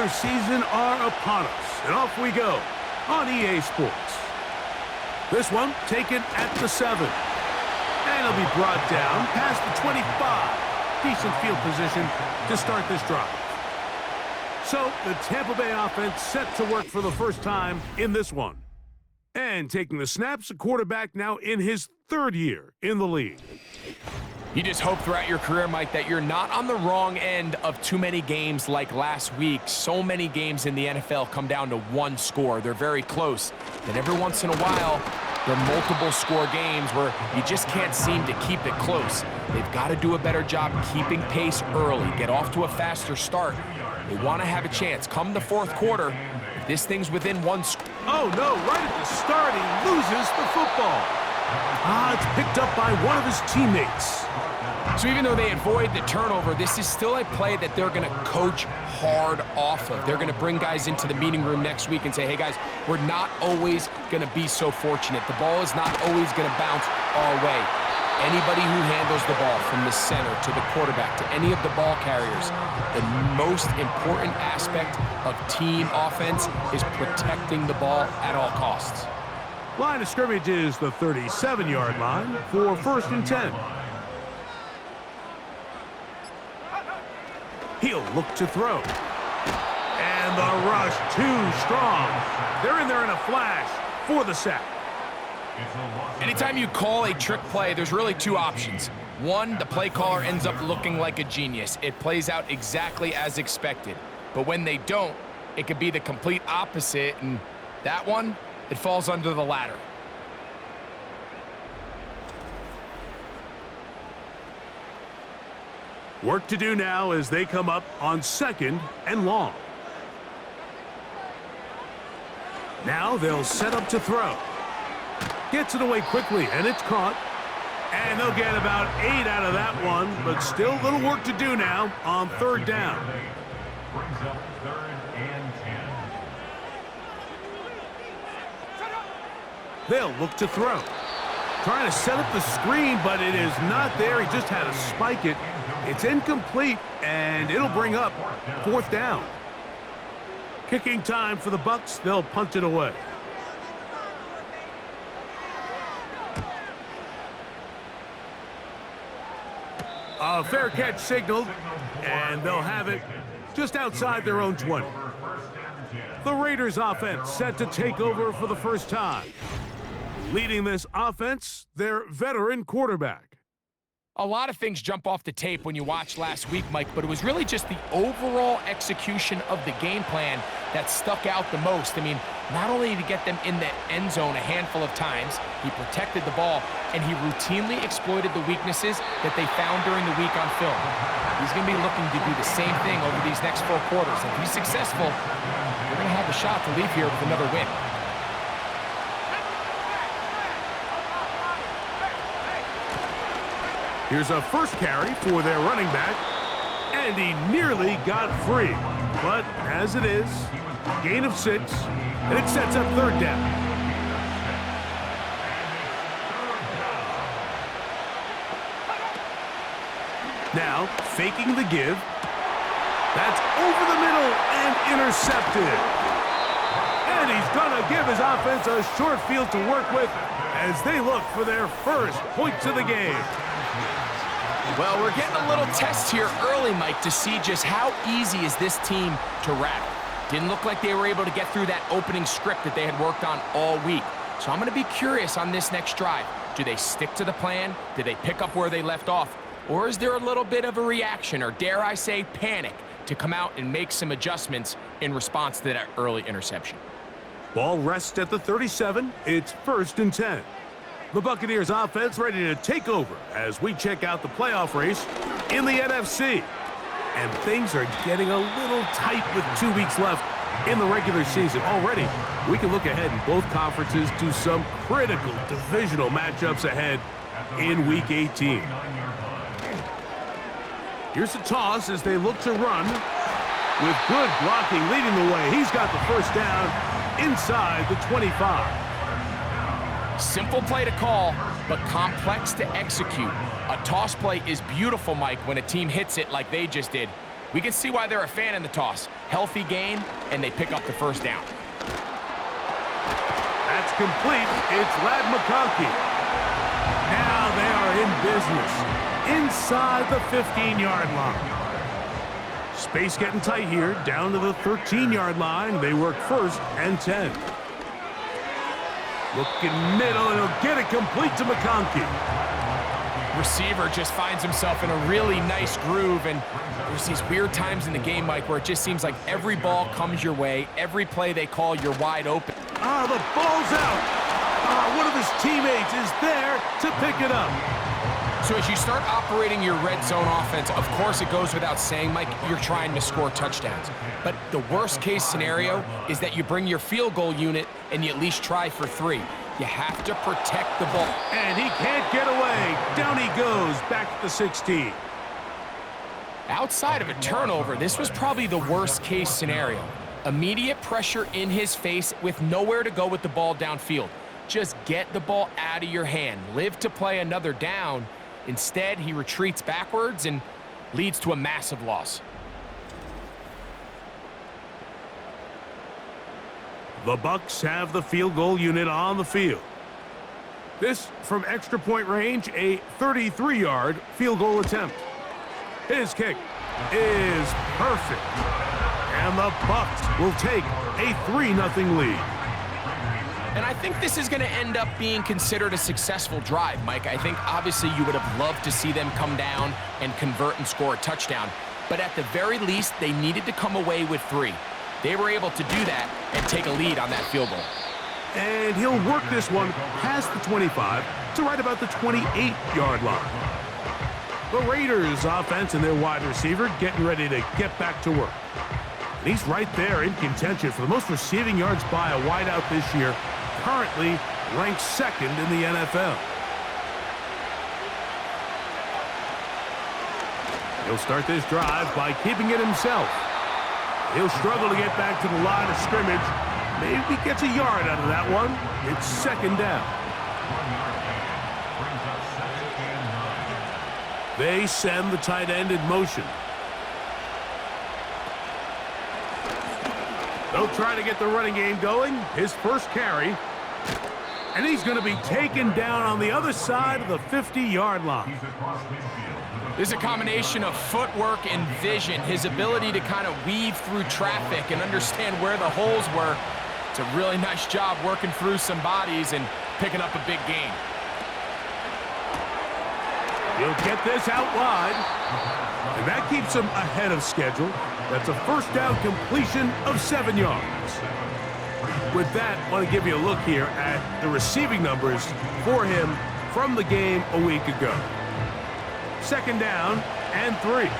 regular season are upon us, and off we go on EA Sports. This one taken at the 7. And it'll be brought down past the 25. Decent field position to start this drive. So the Tampa Bay offense set to work for the first time in this one. And taking the snaps, a quarterback now in his 3rd year in the league. You just hope throughout your career, Mike, that you're not on the wrong end of too many games like last week. So many games in the NFL come down to one score. They're very close. And every once in a while, there are multiple score games where you just can't seem to keep it close. They've got to do a better job keeping pace early, get off to a faster start. They want to have a chance. Come the 4th quarter, if this thing's within one score. Oh, no, right at the start, he loses the football. It's picked up by one of his teammates. So even though they avoid the turnover, this is still a play that they're going to coach hard off of. They're going to bring guys into the meeting room next week and say, hey, guys, we're not always going to be so fortunate. The ball is not always going to bounce our way. Anybody who handles the ball from the center to the quarterback to any of the ball carriers, the most important aspect of team offense is protecting the ball at all costs. Line of scrimmage is the 37-yard line for 1st and 10. He'll look to throw. And the rush too strong. They're in there in a flash for the sack. Anytime you call a trick play, there's really 2 options. One, the play caller ends up looking like a genius. It plays out exactly as expected. But when they don't, it could be the complete opposite, and that one, it falls under the latter. Work to do now as they come up on 2nd and long. Now they'll set up to throw. Gets it away quickly, and it's caught. And they'll get about 8 out of that one, but still a little work to do now on 3rd down. Brings up 3rd and 10. They'll look to throw. Trying to set up the screen, but it is not there. He just had to spike it. It's incomplete, and it'll bring up 4th down. Kicking time for the Bucs. They'll punt it away. A fair catch signaled, and they'll have it just outside their own 20. The Raiders offense set to take over for the first time. Leading this offense, their veteran quarterback. A lot of things jump off the tape when you watch last week, Mike, but it was really just the overall execution of the game plan that stuck out the most. I mean, not only did he get them in the end zone a handful of times, he protected the ball, and he routinely exploited the weaknesses that they found during the week on film. He's going to be looking to do the same thing over these next 4 quarters. If he's successful, they're going to have a shot to leave here with another win. Here's a first carry for their running back, and he nearly got free. But as it is, gain of 6, and it sets up 3rd down. Now, faking the give. That's over the middle and intercepted. And he's going to give his offense a short field to work with as they look for their first points of the game. Well, we're getting a little test here early, Mike, to see just how easy is this team to rattle. Didn't look like they were able to get through that opening script that they had worked on all week. So I'm going to be curious on this next drive. Do they stick to the plan? Do they pick up where they left off? Or is there a little bit of a reaction, or dare I say panic, to come out and make some adjustments in response to that early interception? Ball rests at the 37. It's 1st and 10. The Buccaneers offense ready to take over as we check out the playoff race in the NFC. And things are getting a little tight with 2 weeks left in the regular season. Already, we can look ahead in both conferences to some critical divisional matchups ahead in Week 18. Here's the toss as they look to run. With good blocking leading the way, he's got the first down inside the 25. Simple play to call, but complex to execute. A toss play is beautiful, Mike, when a team hits it like they just did. We can see why they're a fan in the toss. Healthy gain, and they pick up the first down. That's complete. It's Ladd McConkey. Now they are in business inside the 15-yard line. Space getting tight here, down to the 13-yard line. They work 1st and 10. Looking middle, and he'll get it complete to McConkey. Receiver just finds himself in a really nice groove, and there's these weird times in the game, Mike, where it just seems like every ball comes your way. Every play they call, you're wide open. The ball's out. One of his teammates is there to pick it up. So as you start operating your red zone offense, of course it goes without saying, Mike, you're trying to score touchdowns. But the worst case scenario is that you bring your field goal unit and you at least try for 3. You have to protect the ball. And he can't get away. Down he goes, back to the 16. Outside of a turnover, this was probably the worst case scenario. Immediate pressure in his face with nowhere to go with the ball downfield. Just get the ball out of your hand. Live to play another down. Instead, he retreats backwards and leads to a massive loss. The Bucs have the field goal unit on the field. This from extra point range, a 33-yard field goal attempt. His kick is perfect. And the Bucs will take a 3-0 lead. And I think this is going to end up being considered a successful drive, Mike. I think obviously you would have loved to see them come down and convert and score a touchdown. But at the very least, they needed to come away with 3. They were able to do that and take a lead on that field goal. And he'll work this one past the 25 to right about the 28-yard line. The Raiders offense and their wide receiver getting ready to get back to work. And he's right there in contention for the most receiving yards by a wideout this year, currently ranked 2nd in the NFL. He'll start this drive by keeping it himself. He'll struggle to get back to the line of scrimmage. Maybe gets a yard out of that one. It's 2nd down. They send the tight end in motion. They'll try to get the running game going. His first carry. And he's going to be taken down on the other side of the 50-yard line. This is a combination of footwork and vision. His ability to kind of weave through traffic and understand where the holes were. It's a really nice job working through some bodies and picking up a big gain. He'll get this out wide. And that keeps him ahead of schedule. That's a first down completion of 7 yards. With that, I want to give you a look here at the receiving numbers for him from the game a week ago. 2nd down and 3.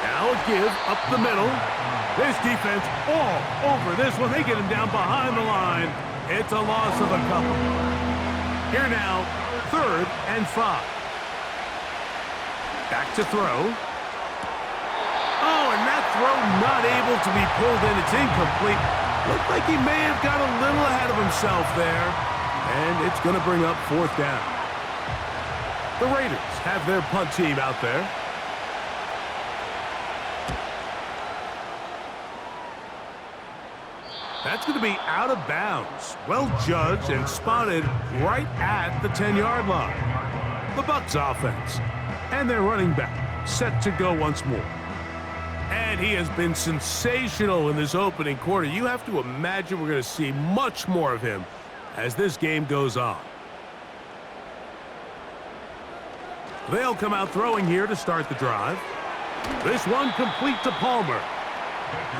Now a give up the middle. This defense all over this one. They get him down behind the line. It's a loss of a couple. Here now, 3rd and 5. Back to throw. Oh, and that throw not able to be pulled in. It's incomplete. Looked like he may have got a little ahead of himself there. And it's going to bring up 4th down. The Raiders have their punt team out there. That's going to be out of bounds. Well judged and spotted right at the 10-yard line. The Bucs offense and their running back set to go once more. And he has been sensational in this opening quarter. You have to imagine we're going to see much more of him as this game goes on. They'll come out throwing here to start the drive. This one complete to Palmer.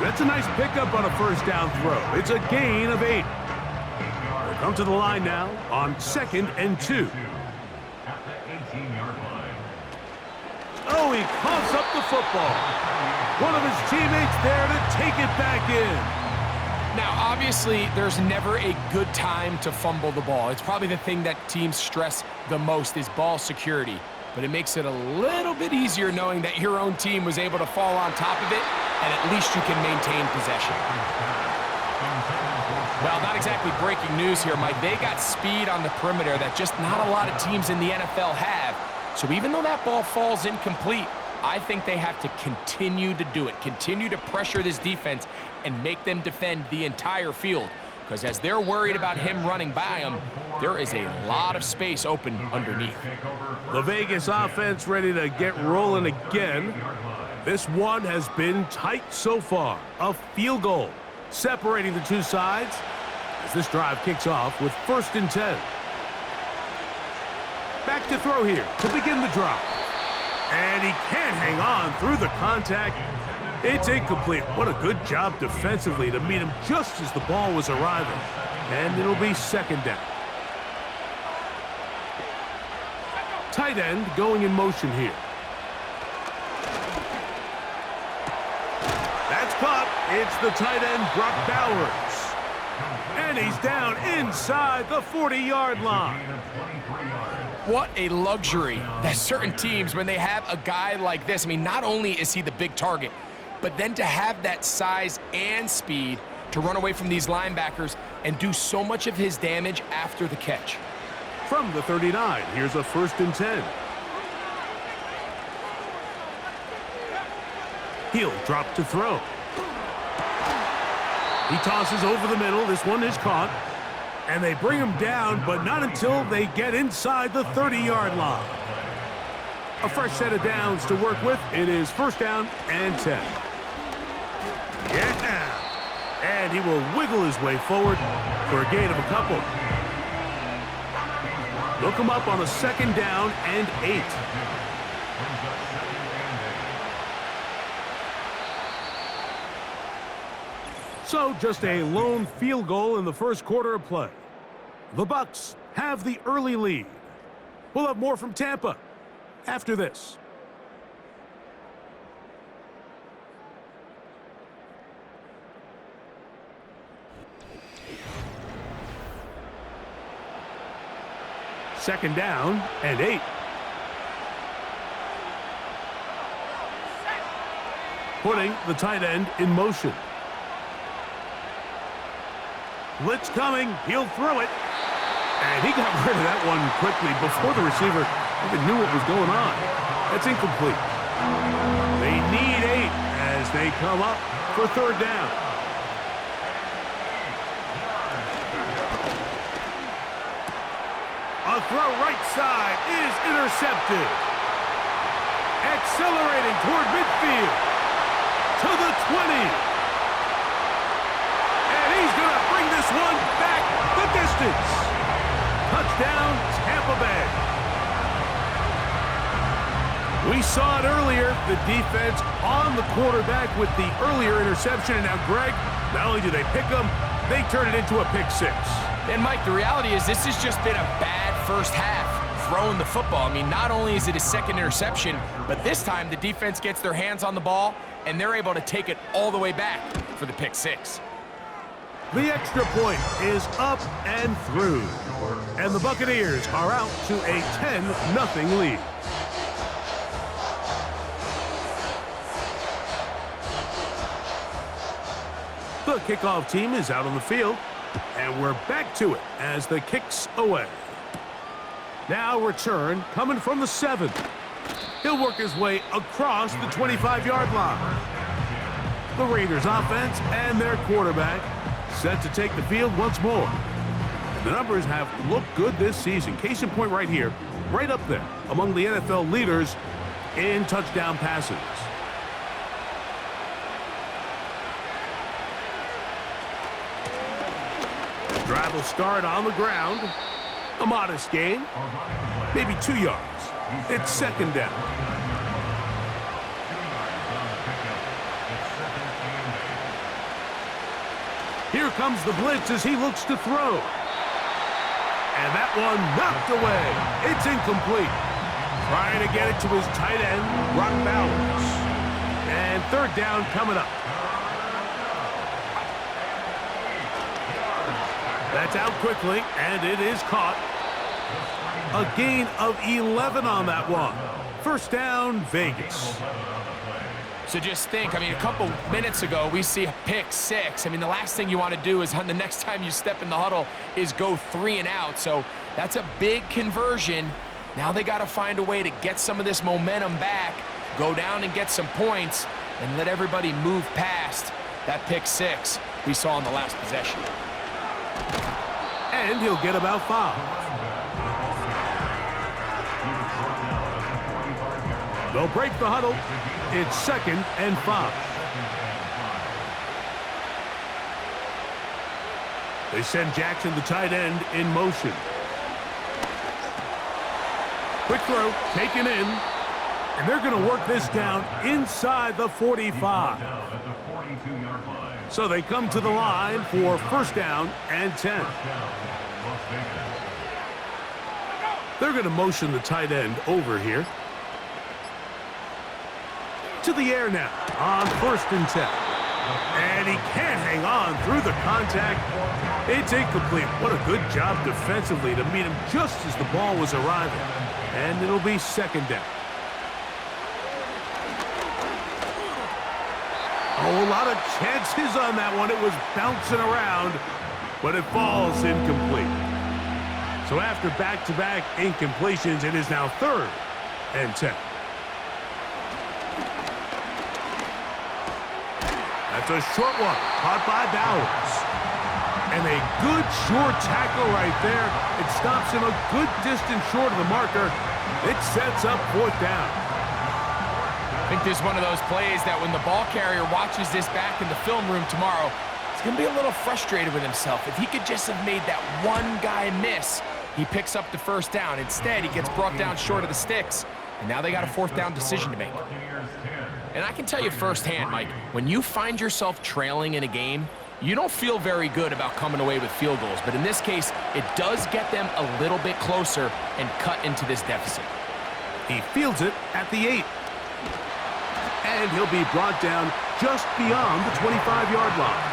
That's a nice pickup on a first down throw. It's a gain of 8. They'll come to the line now on 2nd and 2. Oh, he coughs up the football. One of his teammates there to take it back in. Now, obviously, there's never a good time to fumble the ball. It's probably the thing that teams stress the most is ball security. But it makes it a little bit easier knowing that your own team was able to fall on top of it, and at least you can maintain possession. Well, not exactly breaking news here, Mike. They got speed on the perimeter that just not a lot of teams in the NFL have. So even though that ball falls incomplete, I think they have to continue to do it, continue to pressure this defense and make them defend the entire field. Because as they're worried about him running by them, there is a lot of space open underneath. The Vegas offense ready to get rolling again. This one has been tight so far. A field goal separating the two sides as this drive kicks off with 1st and 10. Back to throw here to begin the drive. And he can't hang on through the contact. It's incomplete. What a good job defensively to meet him just as the ball was arriving. And it'll be 2nd down. Tight end going in motion here. That's caught. It's the tight end, Brock Bowers. And he's down inside the 40-yard line. What a luxury that certain teams, when they have a guy like this, I mean, not only is he the big target, but then to have that size and speed to run away from these linebackers and do so much of his damage after the catch. From the 39, here's a 1st and 10. He'll drop to throw. He tosses over the middle. This one is caught. And they bring him down, but not until they get inside the 30-yard line. A fresh set of downs to work with. It is 1st down and 10. Yeah. And he will wiggle his way forward for a gain of a couple. Look him up on a 2nd down and 8. So just a lone field goal in the 1st quarter of play. The Bucs have the early lead. We'll have more from Tampa after this. Second down and 8. Putting the tight end in motion. Blitz coming. He'll throw it. And he got rid of that one quickly before the receiver even knew what was going on. That's incomplete. They need 8 as they come up for 3rd down. A throw right side is intercepted. Accelerating toward midfield to the 20. He's going to bring this one back the distance. Touchdown, Tampa Bay. We saw it earlier, the defense on the quarterback with the earlier interception. And now, Greg, not only do they pick him, they turn it into a pick 6. And, Mike, the reality is this has just been a bad first half throwing the football. I mean, not only is it a 2nd interception, but this time the defense gets their hands on the ball, and they're able to take it all the way back for the pick 6. The extra point is up and through. And the Buccaneers are out to a 10-0 lead. The kickoff team is out on the field. And we're back to it as the kick's away. Now return coming from the 7. He'll work his way across the 25-yard line. The Raiders offense and their quarterback set to take the field once more. The numbers have looked good this season. Case in point right here, right up there among the NFL leaders in touchdown passes. Drive will start on the ground. A modest gain, maybe 2 yards. It's 2nd down. Here comes the blitz as he looks to throw. And that one knocked away. It's incomplete. Trying to get it to his tight end, Brock Bowers. And 3rd down coming up. That's out quickly, and it is caught. A gain of 11 on that one. 1st down, Vegas. So just think, I mean, a couple minutes ago, we see a pick six. I mean, the last thing you want to do is the next time you step in the huddle is go 3 and out. So that's a big conversion. Now they got to find a way to get some of this momentum back, go down and get some points, and let everybody move past that pick six we saw in the last possession. And he'll get about 5. They'll break the huddle. It's 2nd and 5. They send Jackson, the tight end, in motion. Quick throw, taken in. And they're going to work this down inside the 45. So they come to the line for 1st down and 10. They're going to motion the tight end over here. To the air now on 1st and 10. And he can't hang on through the contact. It's incomplete. What a good job defensively to meet him just as the ball was arriving. And it'll be 2nd down. Oh, a lot of chances on that one. It was bouncing around, but it falls incomplete. So after back-to-back incompletions, it is now 3rd and 10. That's a short one, caught by Bowers. And a good short tackle right there. It stops him a good distance short of the marker. It sets up 4th down. I think this is one of those plays that when the ball carrier watches this back in the film room tomorrow, he's going to be a little frustrated with himself. If he could just have made that one guy miss, he picks up the 1st down. Instead, he gets brought down short of the sticks, and now they got a 4th down decision to make. And I can tell you firsthand, Mike, when you find yourself trailing in a game, you don't feel very good about coming away with field goals. But in this case, it does get them a little bit closer and cut into this deficit. He fields it at the 8. And he'll be brought down just beyond the 25-yard line.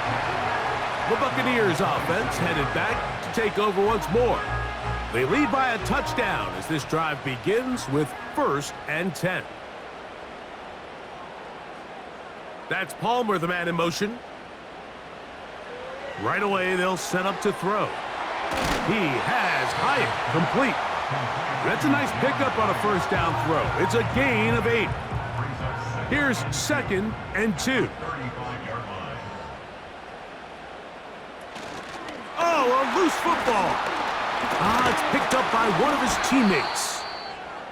The Buccaneers offense headed back to take over once more. They lead by a touchdown as this drive begins with 1st and 10. That's Palmer, the man in motion. Right away, they'll set up to throw. He has Hyatt complete. That's a nice pickup on a 1st down throw. It's a gain of 8. Here's 2nd and 2. Oh, a loose football. It's picked up by one of his teammates.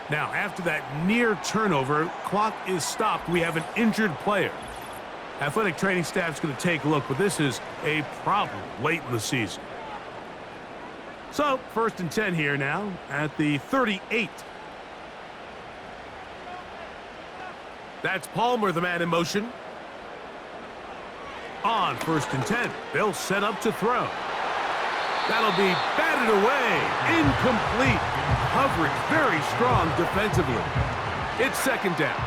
Now, after that near turnover, clock is stopped. We have an injured player. Athletic training staff's going to take a look, but this is a problem late in the season. So, 1st and 10 here now at the 38. That's Palmer, the man in motion. On 1st and 10, they'll set up to throw. That'll be batted away. Incomplete. Coverage very strong defensively. It's 2nd down.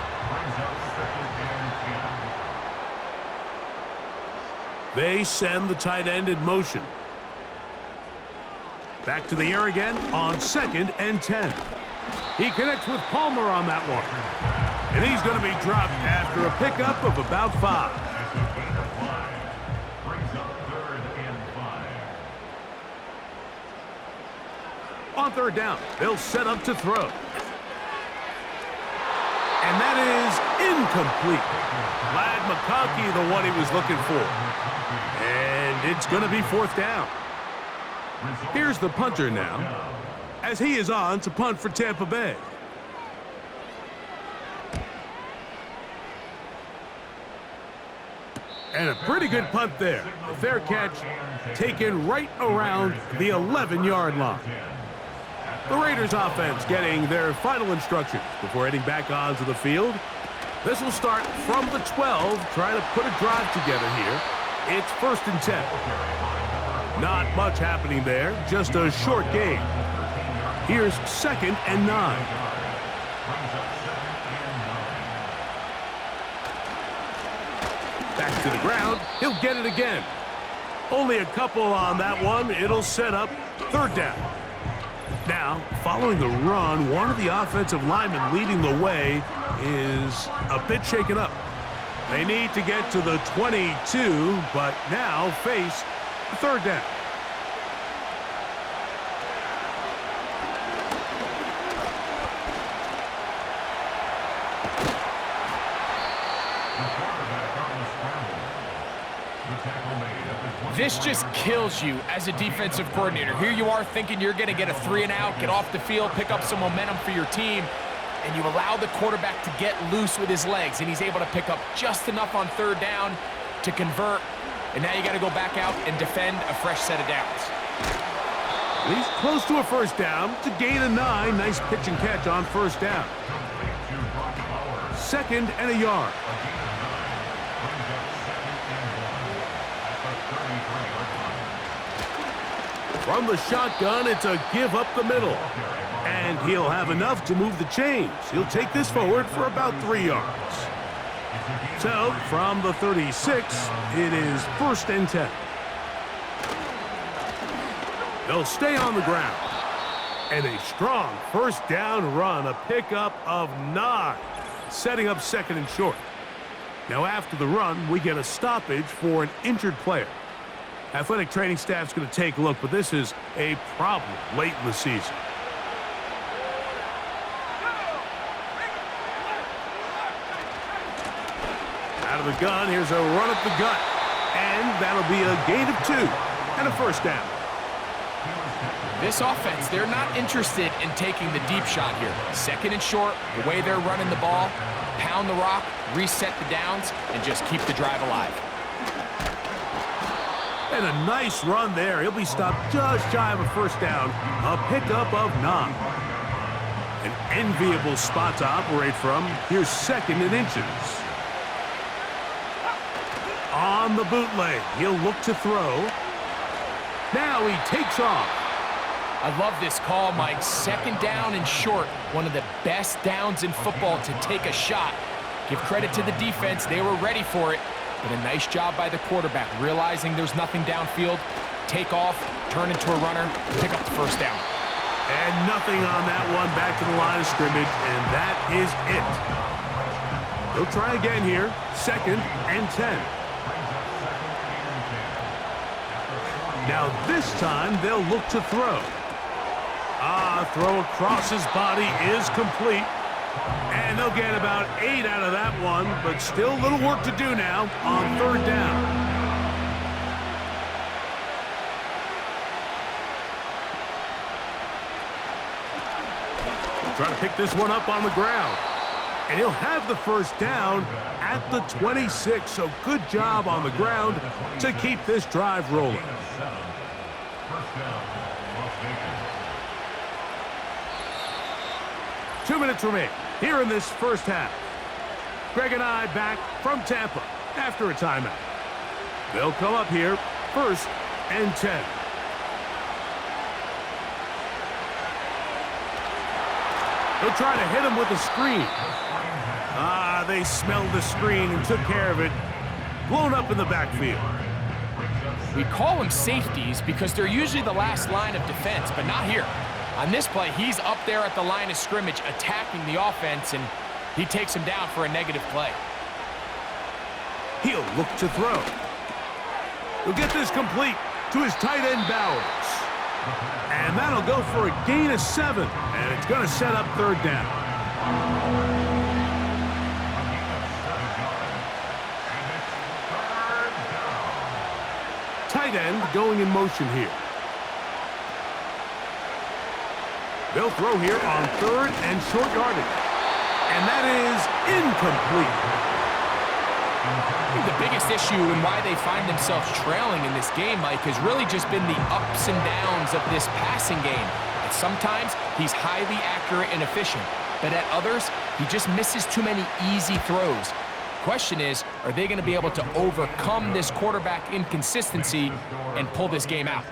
They send the tight end in motion. Back to the air again on 2nd and 10. He connects with Palmer on that one. And he's going to be dropped after a pickup of about 5. On 3rd down, they'll set up to throw. And that is incomplete. Glad McConkey, the one he was looking for. And it's going to be 4th down. Here's the punter now, as he is on to punt for Tampa Bay. And a pretty good punt there. A fair catch taken right around the 11-yard line. The Raiders offense getting their final instructions before heading back onto the field. This will start from the 12, trying to put a drive together here. It's 1st and 10. Not much happening there, just a short gain. Here's 2nd and 9. Back to the ground, he'll get it again. Only a couple on that one, it'll set up 3rd down. Now, following the run, one of the offensive linemen leading the way is a bit shaken up. They need to get to the 22, but now face the third down. This just kills you as a defensive coordinator. Here you are thinking you're going to get a 3-and-out, get off the field, pick up some momentum for your team, and you allow the quarterback to get loose with his legs, and he's able to pick up just enough on third down to convert, and now you got to go back out and defend a fresh set of downs. He's close to a first down to gain a 9. Nice pitch and catch on first down. 2nd and a yard. From the shotgun, it's a give up the middle. And he'll have enough to move the chains. He'll take this forward for about 3 yards. So, from the 36, it is 1st and 10. They'll stay on the ground. And a strong first down run, a pickup of 9, setting up 2nd and short. Now, after the run, we get a stoppage for an injured player. Athletic training staff's going to take a look, but this is a problem late in the season. Out of the gun, here's a run up the gut. And that'll be a gain of 2 and a first down. This offense, they're not interested in taking the deep shot here. 2nd and short, the way they're running the ball, pound the rock, reset the downs, and just keep the drive alive. And a nice run there. He'll be stopped just shy of a first down. A pickup of 9. An enviable spot to operate from. Here's 2nd and inches. On the bootleg, he'll look to throw. Now he takes off. I love this call, Mike. 2nd down and short. One of the best downs in football to take a shot. Give credit to the defense. They were ready for it. But a nice job by the quarterback, realizing there's nothing downfield. Take off, turn into a runner, pick up the first down. And nothing on that one, back to the line of scrimmage, and that is it. He'll try again here, 2nd and 10. Now this time they'll look to throw. Throw across his body is complete. And they'll get about 8 out of that one, but still a little work to do now on 3rd down. Trying to pick this one up on the ground. And he'll have the first down at the 26. So good job on the ground to keep this drive rolling. 2 minutes remain here in this first half. Greg and I back from Tampa after a timeout. They'll come up here, 1st and 10. They'll try to hit him with a screen. They smelled the screen and took care of it. Blown up in the backfield. We call them safeties because they're usually the last line of defense, but not here. On this play, he's up there at the line of scrimmage attacking the offense, and he takes him down for a negative play. He'll look to throw. He'll get this complete to his tight end, Bowers. And that'll go for a gain of 7, and it's going to set up 3rd down. Tight end going in motion here. They'll throw here on 3rd and short yardage. And that is incomplete. I think the biggest issue and why they find themselves trailing in this game, Mike, has really just been the ups and downs of this passing game. And sometimes he's highly accurate and efficient, but at others, he just misses too many easy throws. Question is, are they going to be able to overcome this quarterback inconsistency and pull this game out?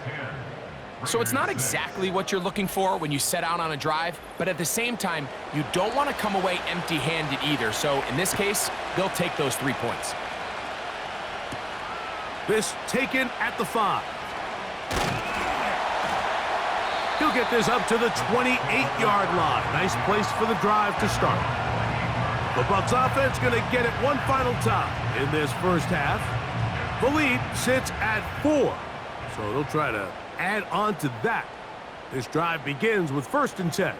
So it's not exactly what you're looking for when you set out on a drive, but at the same time, you don't want to come away empty-handed either. So in this case, they'll take those 3 points. This taken at the 5. He'll get this up to the 28-yard line. Nice place for the drive to start. The Bucs offense going to get it one final time in this first half. The lead sits at 4, so they'll try to add on to that. This drive begins with 1st and 10.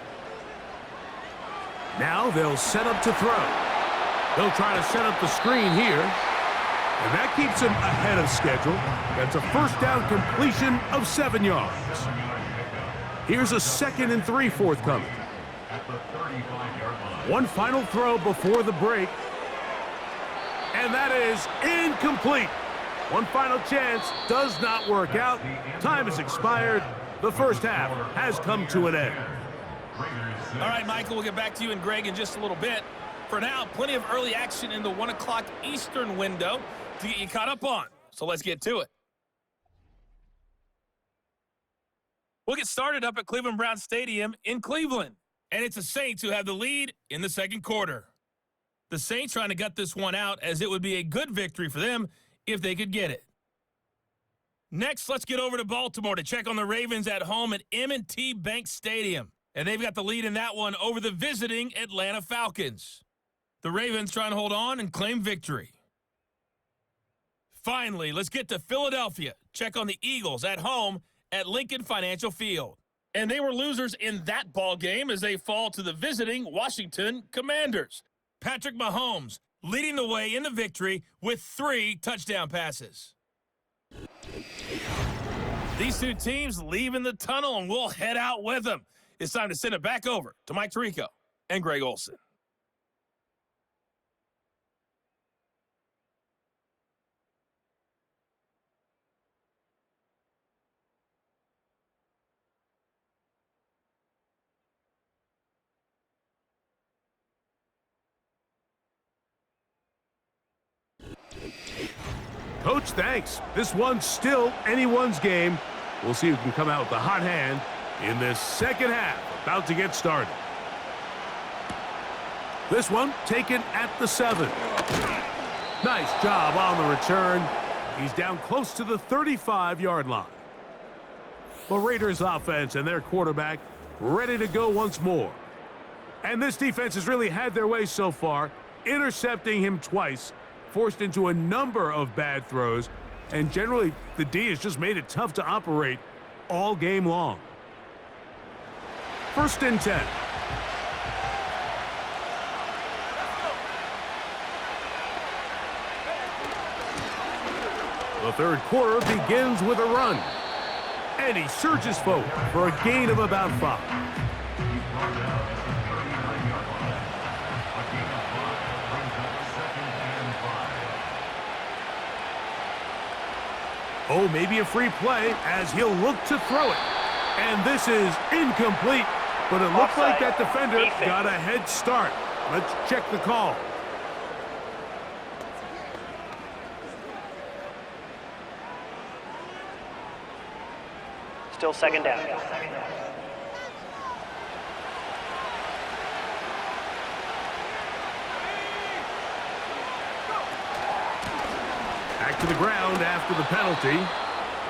Now they'll set up to throw. They'll try to set up the screen here. And that keeps him ahead of schedule. That's a first down completion of 7 yards. Here's a 2nd and 3 forthcoming. One final throw before the break. And that is incomplete. One final chance does not work out. Time has expired. The first half has come to an end. All right, Michael, we'll get back to you and Greg in just a little bit. For now, plenty of early action in the 1 o'clock Eastern window to get you caught up on. So let's get to it. We'll get started up at Cleveland Browns Stadium in Cleveland. And it's the Saints who have the lead in the second quarter. The Saints trying to gut this one out, as it would be a good victory for them if they could get it. Next, let's get over to Baltimore to check on the Ravens at home at M&T Bank Stadium. And they've got the lead in that one over the visiting Atlanta Falcons. The Ravens trying to hold on and claim victory. Finally, let's get to Philadelphia. Check on the Eagles at home at Lincoln Financial Field. And they were losers in that ball game as they fall to the visiting Washington Commanders. Patrick Mahomes leading the way in the victory with 3 touchdown passes. These two teams leaving the tunnel, and we'll head out with them. It's time to send it back over to Mike Tirico and Greg Olsen. Coach, thanks. This one's still anyone's game. We'll see who can come out with the hot hand in this second half. About to get started. This one taken at the 7. Nice job on the return. He's down close to the 35-yard line. The Raiders offense and their quarterback ready to go once more. And this defense has really had their way so far, intercepting him twice, forced into a number of bad throws, and generally the D has just made it tough to operate all game long. 1st and 10. The third quarter begins with a run, and he surges forward for a gain of about 5. Oh, maybe a free play as he'll look to throw it. And this is incomplete, but it looked like that defender got a head start. Let's check the call. Still second down. Back to the ground after the penalty.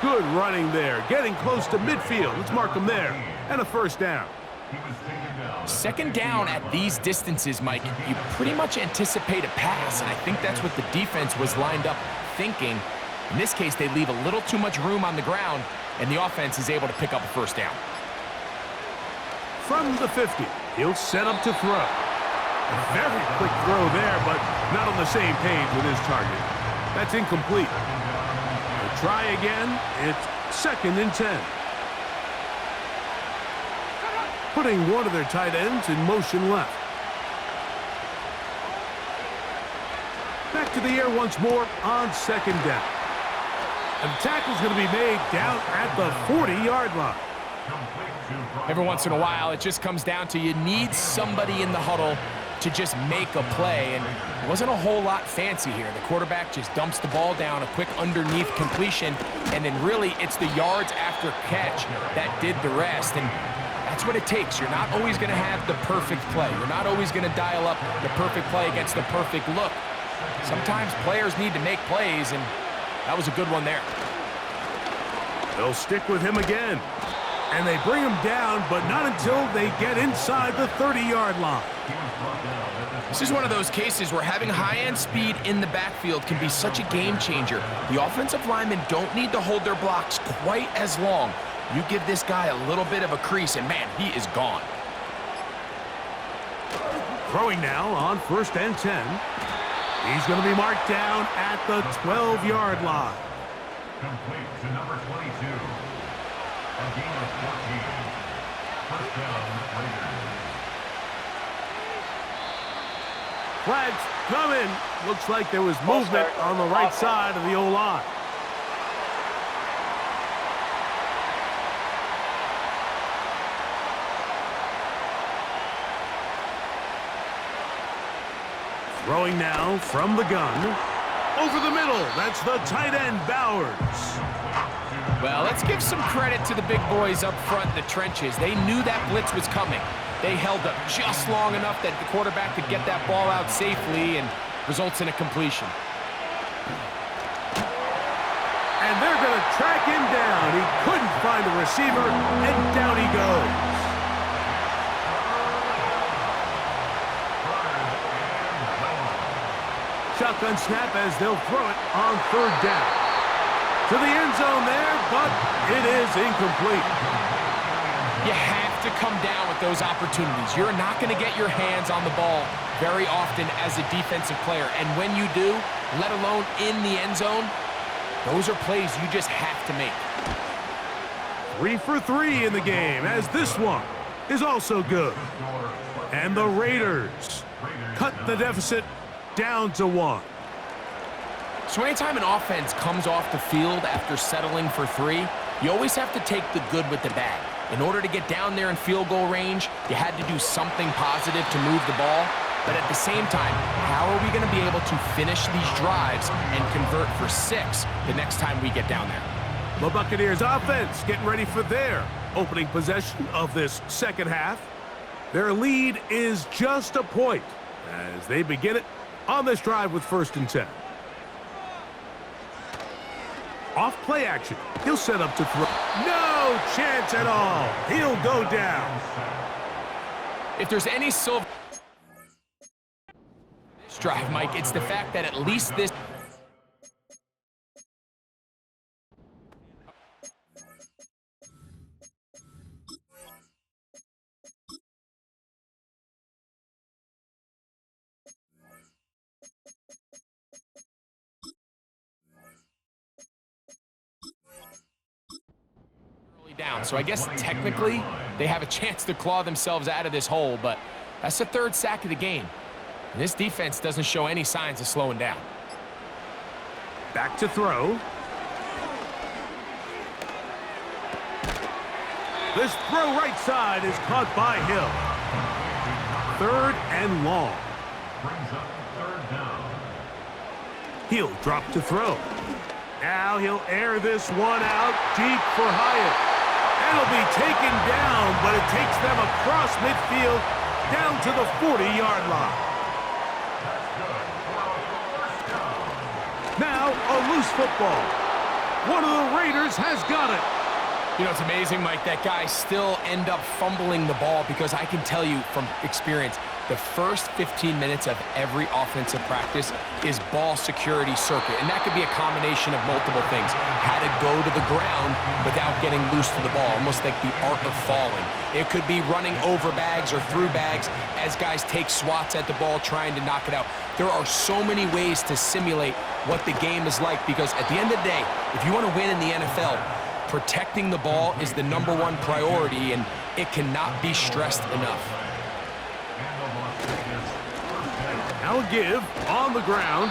Good running there. Getting close to midfield. Let's mark him there. And a first down. Second down at these distances, Mike, you pretty much anticipate a pass, and I think that's what the defense was lined up thinking. In this case, they leave a little too much room on the ground, and the offense is able to pick up a first down. From the 50, he'll set up to throw. A very quick throw there, but not on the same page with his target. That's incomplete. They'll try again. It's 2nd and 10. Putting one of their tight ends in motion left. Back to the air once more on 2nd down. And the tackle's going to be made down at the 40-yard line. Every once in a while, it just comes down to you need somebody in the huddle to just make a play, and it wasn't a whole lot fancy here. The quarterback just dumps the ball down, a quick underneath completion, and then really it's the yards after catch that did the rest, and that's what it takes. You're not always going to have the perfect play. You're not always going to dial up the perfect play against the perfect look. Sometimes players need to make plays, and that was a good one there. They'll stick with him again. And they bring him down, but not until they get inside the 30-yard line. This is one of those cases where having high-end speed in the backfield can be such a game changer. The offensive linemen don't need to hold their blocks quite as long. You give this guy a little bit of a crease, and man, he is gone. Throwing now on 1st and 10. He's going to be marked down at the 12-yard line. Complete to number 22. A gain of 14. First down, Raiders. Flags coming. Looks like there was movement on the right side of the O-line. Throwing now from the gun. Over the middle. That's the tight end, Bowers. Well, let's give some credit to the big boys up front in the trenches. They knew that blitz was coming. They held up just long enough that the quarterback could get that ball out safely and results in a completion. And they're going to track him down. He couldn't find a receiver, and down he goes. Shotgun snap as they'll throw it on 3rd down. To the end zone there, but it is incomplete. You have to come down with those opportunities. You're not going to get your hands on the ball very often as a defensive player. And when you do, let alone in the end zone, those are plays you just have to make. 3 for 3 in the game, as this one is also good. And the Raiders cut the deficit down to 1. So anytime an offense comes off the field after settling for 3, you always have to take the good with the bad. In order to get down there in field goal range, you had to do something positive to move the ball. But at the same time, how are we going to be able to finish these drives and convert for 6 the next time we get down there? The Buccaneers offense getting ready for their opening possession of this second half. Their lead is just a point as they begin it on this drive with 1st and 10. Off play action. He'll set up to throw. No chance at all. He'll go down. If there's any silver this drive, Mike, it's the fact that at least this down. So I guess technically they have a chance to claw themselves out of this hole, but that's the 3rd sack of the game. And this defense doesn't show any signs of slowing down. Back to throw. This throw right side is caught by Hill. 3rd and long. Brings up 3rd down. He'll drop to throw. Now he'll air this one out deep for Hyatt. It'll be taken down, but it takes them across midfield down to the 40-yard line. Now a loose football. One of the Raiders has got it. You know, it's amazing, Mike, that guys still end up fumbling the ball because I can tell you from experience, the first 15 minutes of every offensive practice is ball security circuit, and that could be a combination of multiple things. How to go to the ground without getting loose to the ball, almost like the art of falling. It could be running over bags or through bags as guys take swats at the ball trying to knock it out. There are so many ways to simulate what the game is like because at the end of the day, if you want to win in the NFL, protecting the ball is the #1 priority, and it cannot be stressed enough. Now a give on the ground,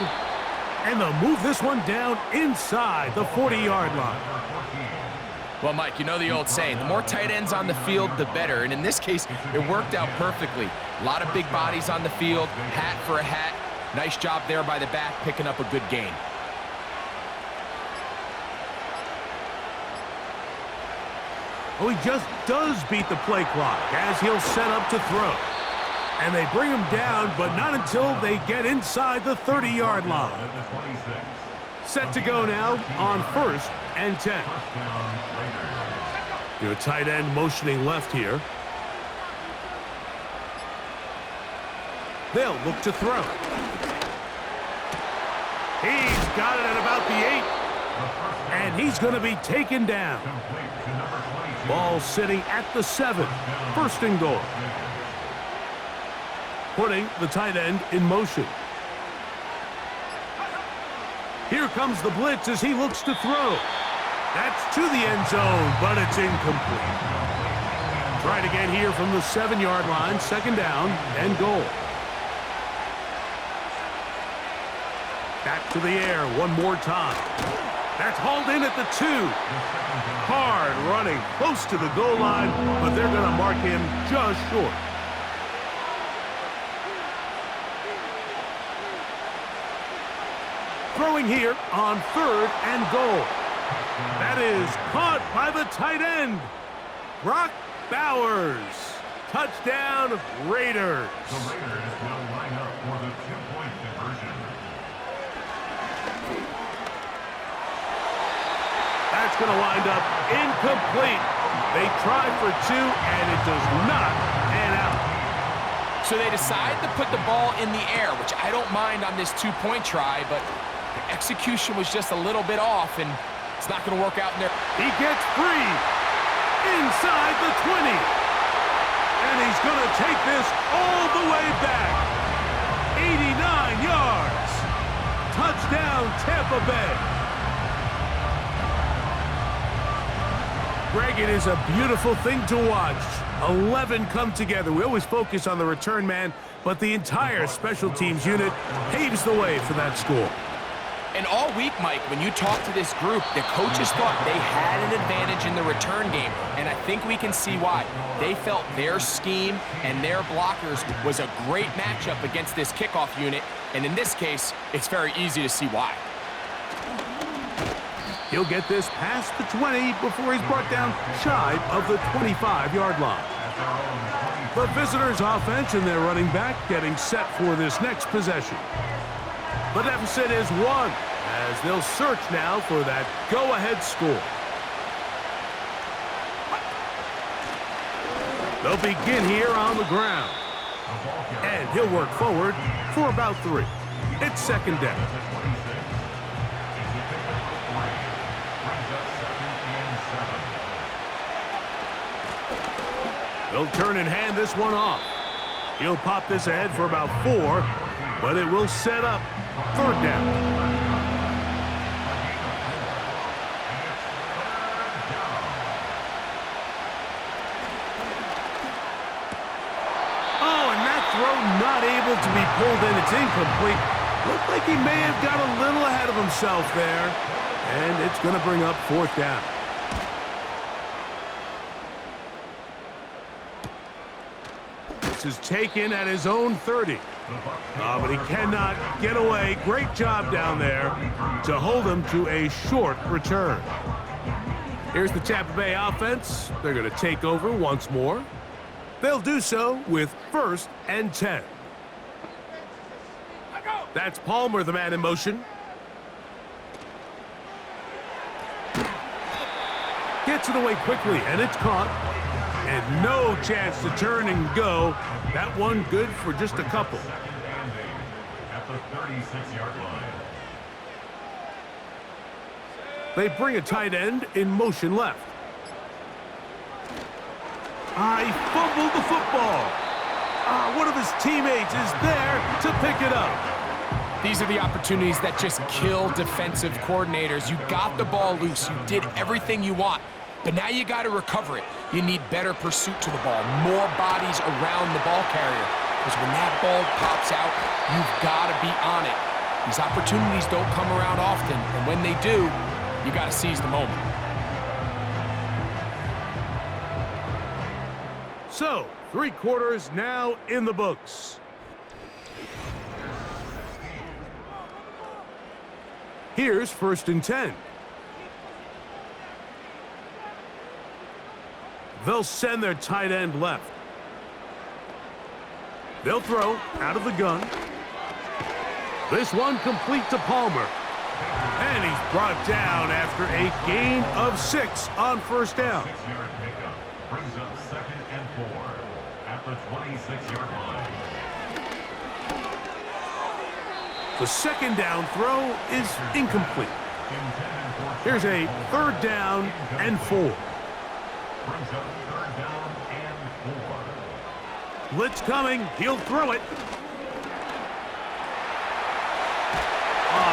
and they'll move this one down inside the 40-yard line. Well, Mike, you know the old saying, the more tight ends on the field, the better. And in this case, it worked out perfectly. A lot of big bodies on the field, hat for a hat. Nice job there by the back, picking up a good gain. Oh, he just does beat the play clock as he'll set up to throw. And they bring him down, but not until they get inside the 30-yard line. Set to go now on 1st and 10. Your tight end motioning left here. They'll look to throw. He's got it at about the 8. And he's going to be taken down. Ball sitting at the 7. First and goal. Putting the tight end in motion. Here comes the blitz as he looks to throw. That's to the end zone, but it's incomplete. Tried again here from the 7-yard line. Second down and goal. Back to the air one more time. That's hauled in at the 2. Hard running close to the goal line, but they're going to mark him just short. Throwing here on 3rd and goal. That is caught by the tight end, Brock Bowers. Touchdown, Raiders. The Raiders will line up for the 2-point conversion. That's going to wind up incomplete. They try for 2, and it does not pan out. So they decide to put the ball in the air, which I don't mind on this 2-point try, but the execution was just a little bit off, and it's not going to work out in there. He gets free inside the 20. And he's going to take this all the way back. 89 yards. Touchdown, Tampa Bay. Greg, it is a beautiful thing to watch. 11 come together. We always focus on the return man, but the entire special teams unit paves the way for that score. And all week, Mike, when you talk to this group, the coaches thought they had an advantage in the return game, and I think we can see why. They felt their scheme and their blockers was a great matchup against this kickoff unit, and in this case, it's very easy to see why. He'll get this past the 20 before he's brought down shy of the 25-yard line. The visitors' offense and their running back getting set for this next possession. The deficit is 1, as they'll search now for that go-ahead score. They'll begin here on the ground. And he'll work forward for about 3. It's second down. They'll turn and hand this one off. He'll pop this ahead for about 4, but it will set up 3rd down. Oh, and that throw not able to be pulled in. It's incomplete. Looked like he may have got a little ahead of himself there. And it's going to bring up 4th down. This is taken at his own 30. But he cannot get away. Great job down there to hold him to a short return. Here's the Tampa Bay offense. They're going to take over once more. They'll do so with 1st and 10. That's Palmer, the man in motion. Gets it away quickly, and it's caught. And no chance to turn and go. That one good for just a couple. At the 36-yard line. They bring a tight end in motion left. He fumbled the football. One of his teammates is there to pick it up. These are the opportunities that just kill defensive coordinators. You got the ball loose. You did everything you want. But now you got to recover it. You need better pursuit to the ball, more bodies around the ball carrier. Because when that ball pops out, you've got to be on it. These opportunities don't come around often, and when they do, you got to seize the moment. So, 3 quarters now in the books. Here's 1st and 10. They'll send their tight end left. They'll throw out of the gun. This one complete to Palmer. And he's brought down after a gain of 6 on 1st down. 6-yard pickup brings up 2nd and 4 at the 26-yard line. The second down throw is incomplete. Here's a 3rd down and 4. Brings up 3rd down and 4. Blitz coming. He'll throw it.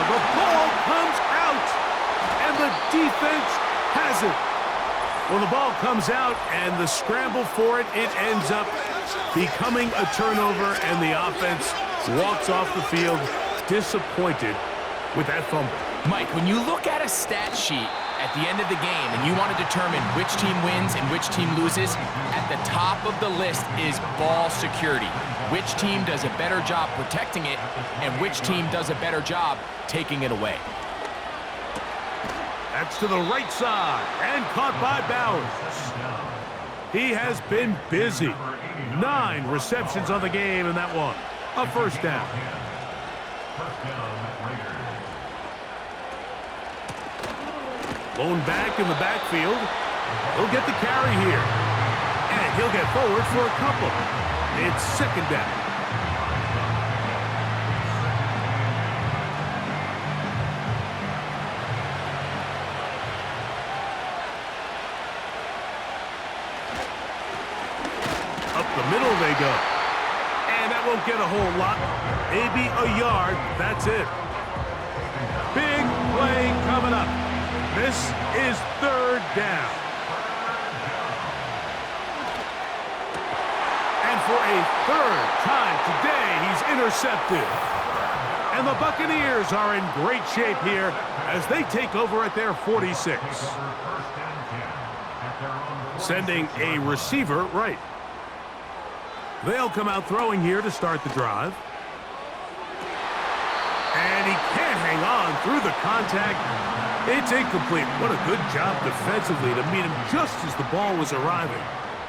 The ball comes out, and the defense has it. Well, the ball comes out, and the scramble for it, it ends up becoming a turnover, and the offense walks off the field disappointed with that fumble. Mike, when you look at a stat sheet at the end of the game and you want to determine which team wins and which team loses, at the top of the list is ball security. Which team does a better job protecting it and which team does a better job taking it away. That's to the right side and caught by Bowers. He has been busy. 9 receptions on the game in that one. A 1st down. Blown back in the backfield. He'll get the carry here. And he'll get forward for a couple. It's 2nd down. Up the middle they go. And that won't get a whole lot. Maybe a yard. That's it. Big play coming up. This is 3rd down. And for a 3rd time today, he's intercepted. And the Buccaneers are in great shape here as they take over at their 46. Sending a receiver right. They'll come out throwing here to start the drive. And he can't hang on through the contact. It's incomplete. What a good job defensively to meet him just as the ball was arriving.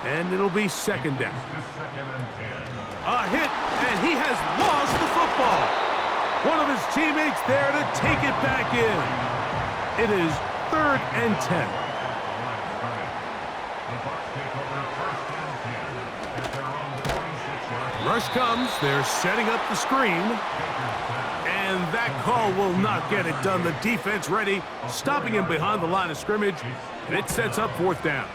And it'll be 2nd down. A hit, and he has lost the football. One of his teammates there to take it back in. It is 3rd and 10. Rush comes. They're setting up the screen. And that call will not get it done. The defense ready, stopping him behind the line of scrimmage. And it sets up 4th down.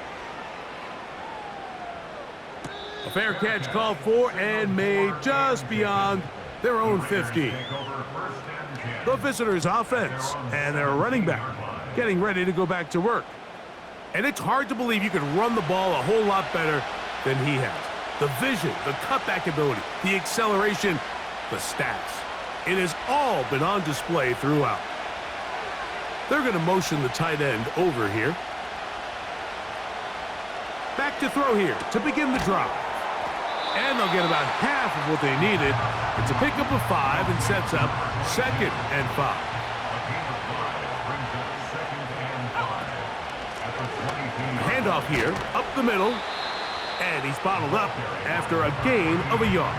A fair catch called for and made just beyond their own 50. The visitors' offense and their running back getting ready to go back to work. And it's hard to believe you could run the ball a whole lot better than he has. The vision, the cutback ability, the acceleration, the stats. It has all been on display throughout. They're going to motion the tight end over here. Back to throw here to begin the drive. And they'll get about half of what they needed. It's a pickup of 5 and sets up 2nd and 5. Handoff here, up the middle. And he's bottled up after a gain of a yard.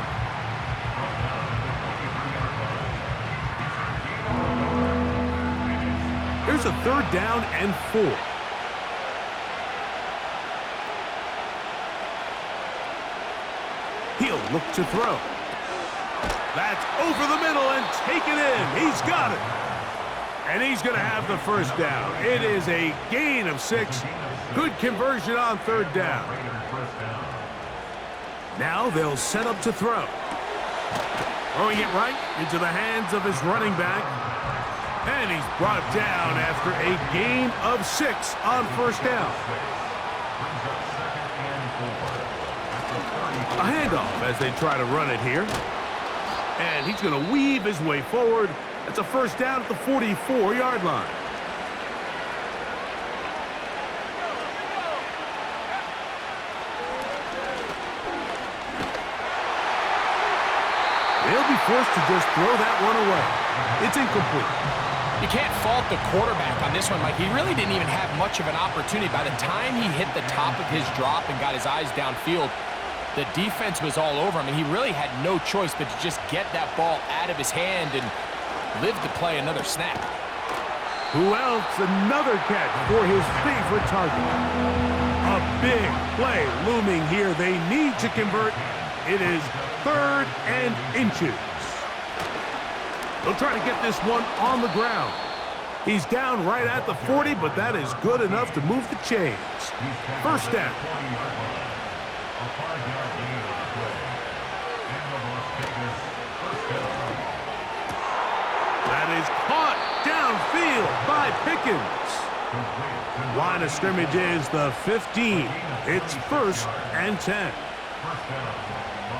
Here's a 3rd down and 4. He'll look to throw. That's over the middle and take it in. He's got it. And he's going to have the 1st down. It is a gain of 6. Good conversion on 3rd down. Now they'll set up to throw. Throwing it right into the hands of his running back. And he's brought down after a gain of 6 on 1st down. A handoff as they try to run it here. And he's going to weave his way forward. It's a 1st down at the 44-yard line. They'll be forced to just throw that one away. It's incomplete. You can't fault the quarterback on this one, Mike. He really didn't even have much of an opportunity. By the time he hit the top of his drop and got his eyes downfield, the defense was all over him, and he really had no choice but to just get that ball out of his hand and live to play another snap. Who else? Another catch for his favorite target. A big play looming here. They need to convert. It is 3rd and inches. They'll try to get this one on the ground. He's down right at the 40, but that is good enough to move the chains. First down. A 5-yard gain on the play. And the Las Vegas first down. That is caught downfield by Pickens. Line of scrimmage is the 15. It's 1st and 10.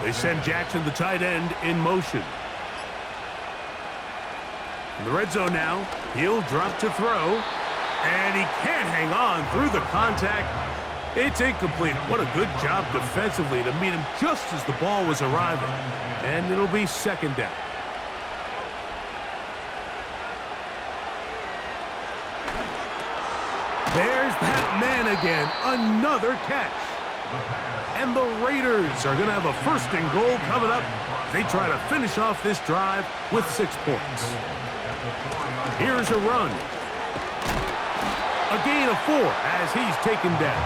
They send Jackson, the tight end, in motion. In the red zone now, he'll drop to throw. And he can't hang on through the contact. It's incomplete. What a good job defensively to meet him just as the ball was arriving. And it'll be 2nd down. There's that man again. Another catch. And the Raiders are going to have a 1st and goal coming up. They try to finish off this drive with 6 points. Here's a run. A gain of 4 as he's taken down.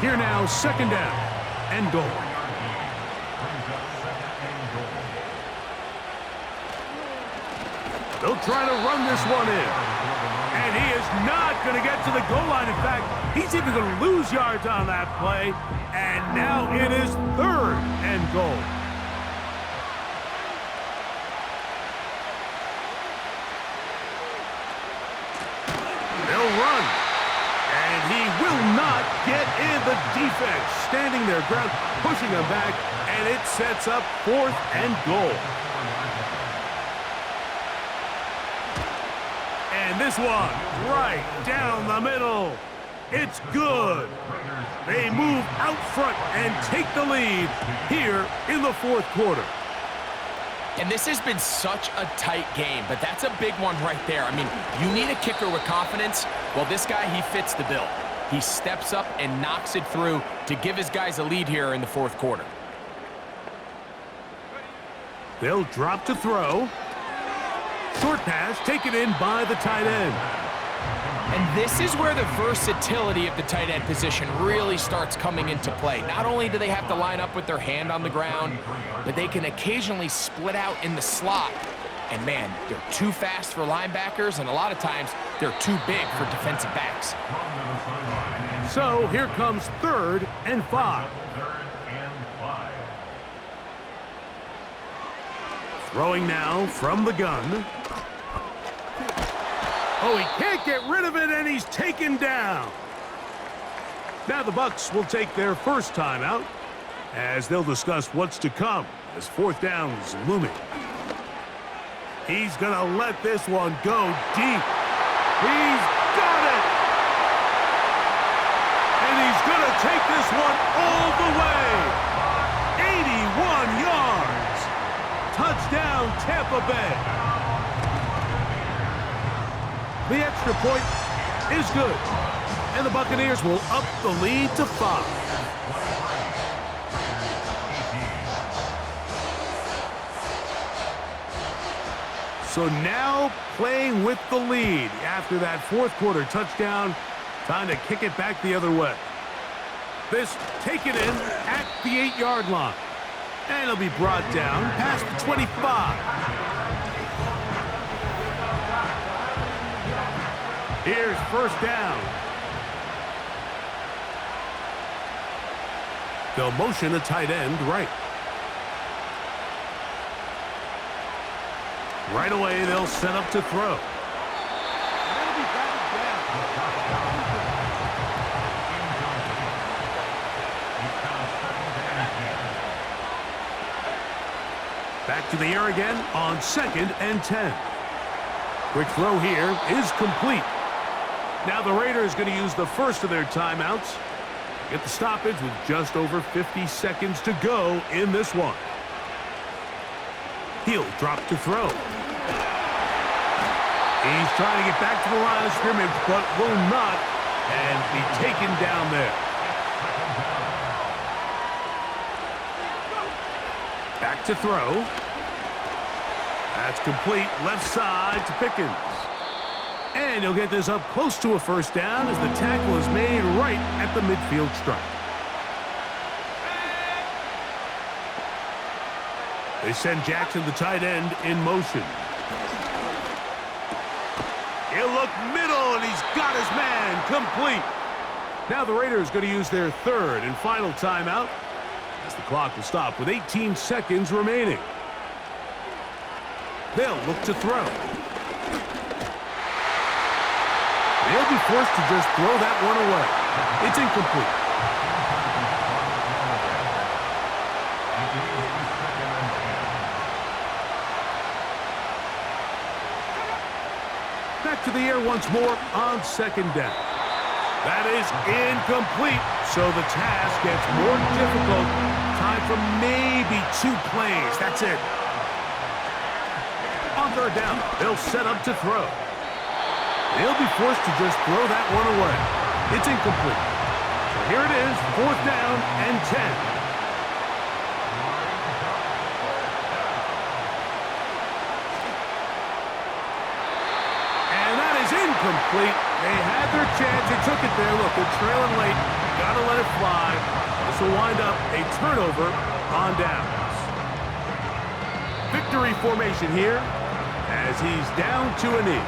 Here now, 2nd down and goal. They'll try to run this one in. And he is not going to get to the goal line. In fact, he's even going to lose yards on that play. And now it is 3rd and goal. They'll run. And he will not get in. The defense standing their ground, pushing him back. And it sets up 4th and goal. And this one, right down the middle. It's good. They move out front and take the lead here in the 4th quarter. And this has been such a tight game, but that's a big one right there. I mean, you need a kicker with confidence. Well, this guy, he fits the bill. He steps up and knocks it through to give his guys a lead here in the 4th quarter. They'll drop to throw. Short pass taken in by the tight end. And this is where the versatility of the tight end position really starts coming into play. Not only do they have to line up with their hand on the ground, but they can occasionally split out in the slot. And man, they're too fast for linebackers, and a lot of times they're too big for defensive backs. So here comes 3rd and 5. Throwing now from the gun. Oh, he can't get rid of it, and he's taken down. Now the Bucs will take their 1st timeout as they'll discuss what's to come as 4th down is looming. He's going to let this one go deep. He's got it! And he's going to take this one all the way. 81 yards. Touchdown, Tampa Bay. The extra point is good. And the Buccaneers will up the lead to 5. So now playing with the lead after that 4th quarter touchdown. Time to kick it back the other way. This taken in at the 8-yard line. And it'll be brought down past the 25. Here's 1st down. They'll motion a tight end right. Right away, they'll set up to throw. Back to the air again on 2nd and 10. Quick throw here is complete. Now the Raiders going to use the 1st of their timeouts. Get the stoppage with just over 50 seconds to go in this one. He'll drop to throw. He's trying to get back to the line of scrimmage, but will not, and be taken down there. Back to throw. That's complete left side to Pickens. And he'll get this up close to a 1st down as the tackle is made right at the midfield stripe. They send Jackson, the tight end, in motion. He'll look middle, and he's got his man complete. Now the Raiders going to use their third and final timeout as the clock will stop with 18 seconds remaining. They'll look to throw. They'll be forced to just throw that one away. It's incomplete. Back to the air once more on second down. That is incomplete, so the task gets more difficult. Time for maybe 2 plays. That's it. On third down, they'll set up to throw. They'll be forced to just throw that one away. It's incomplete. So here it is, 4th down and 10. Incomplete. They had their chance. They took it there. Look, they're trailing late. Got to let it fly. This will wind up a turnover on downs. Victory formation here as he's down to a knee.